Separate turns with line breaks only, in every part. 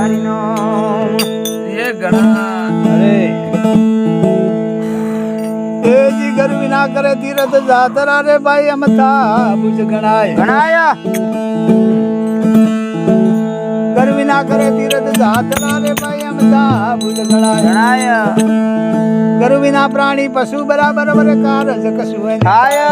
ये गणा
अरे ए जी गर्मी ना करे तीरथ जातरा रे भाई अमथा बुझ गणाय
गणाया
गर्मी ना करे तीरथ जातरा रे भाई अमथा बुझ गणाय
गणाया
गर्मी ना प्राणी पशु बराबर वर कारज कसु है
छाया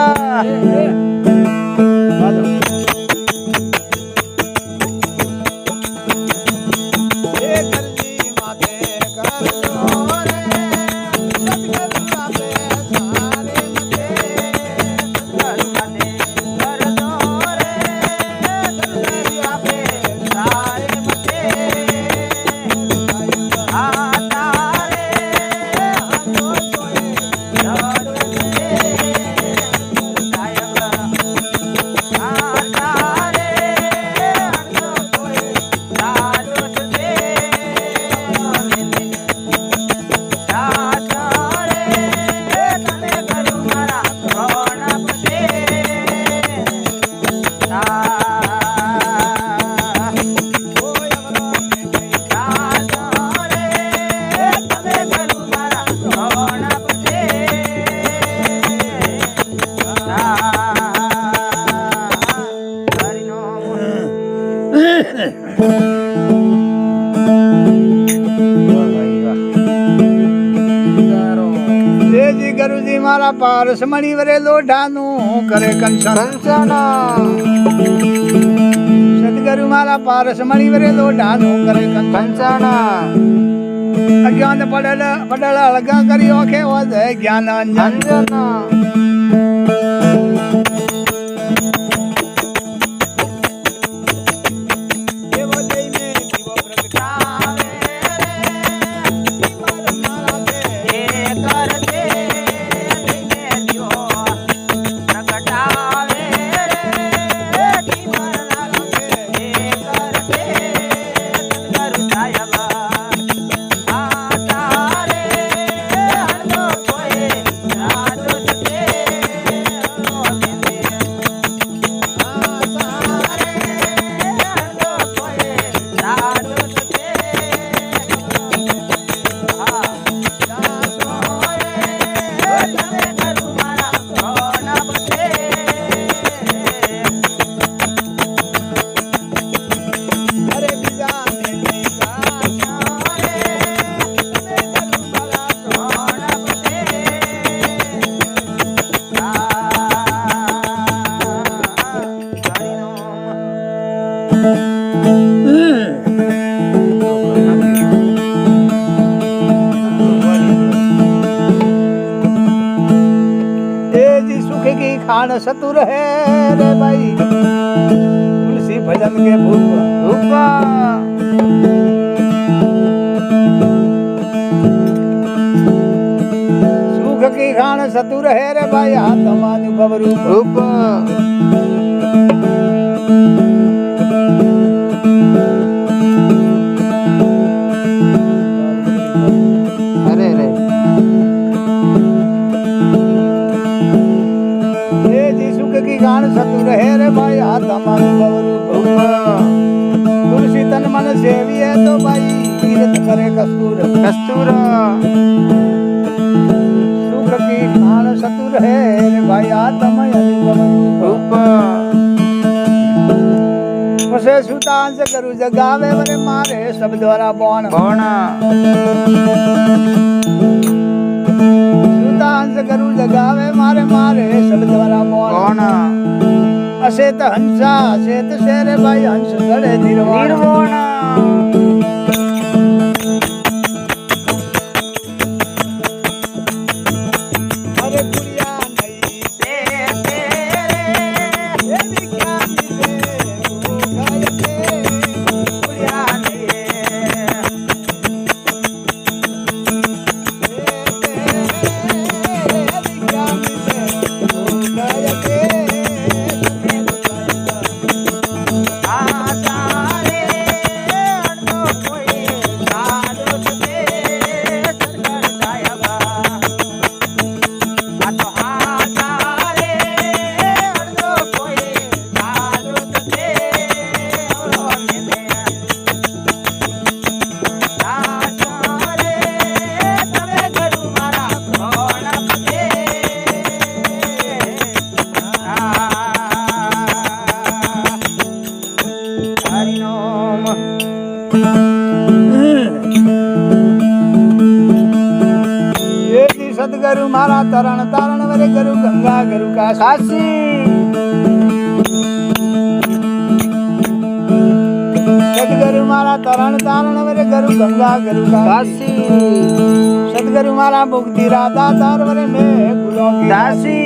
गुरुजी मारा पारस मणि वरे लोढ़ानु करे कंचन सतगुरु मारा पारस मणि वरे लोढ़ानु करे कंचन अज्ञान पड़ल पड़ल अलगा करी ओखे ओज ज्ञान अंजन खान सतुर है रे भाई तुलसी भजन के भूपा सुख की खान सतुर है रे भाई आत्मानुभव रूप अरे रे की गान सतुर है रे भाई आत्मानुभव रूप तुलसी तन मन सेवी है तो भाई तीरथ करे कस्तूर कस्तूर सुख की गान सतुर है रे भाई आत्मानुभव रूप मुझे सुतांश करू जगावे वरे मारे सब द्वारा बौण सुतांश करू जगावे मारे मारे सब द्वारा बौण असेत हंसा असेत शेर भाई हंस गड़े निर्वाण સદગુરુ મારા તરણ તારણ વરે ગુરુ ગંગા ગુરુ કાશી સદગુરુ મારા તરણ તારણ વરે ગુરુ ગંગા ગુરુ કાશી સદગુરુ મારા મુક્તિ રાધા તાર વરે મેં ગુરુ દાસી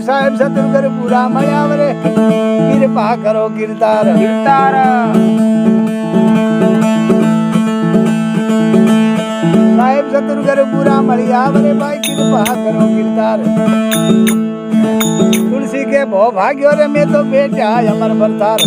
સાહેબ સતગુરુ પૂરા મળ્યા વરે કૃપા કરો કીર્તાર કીર્તાર સાહેબ સતગુરુ પૂરા મળ્યા વરે ભાઈ કૃપા કરો કીર્તાર तुलसी के भो भाग्यो रे में तो बेटा अमर भरतार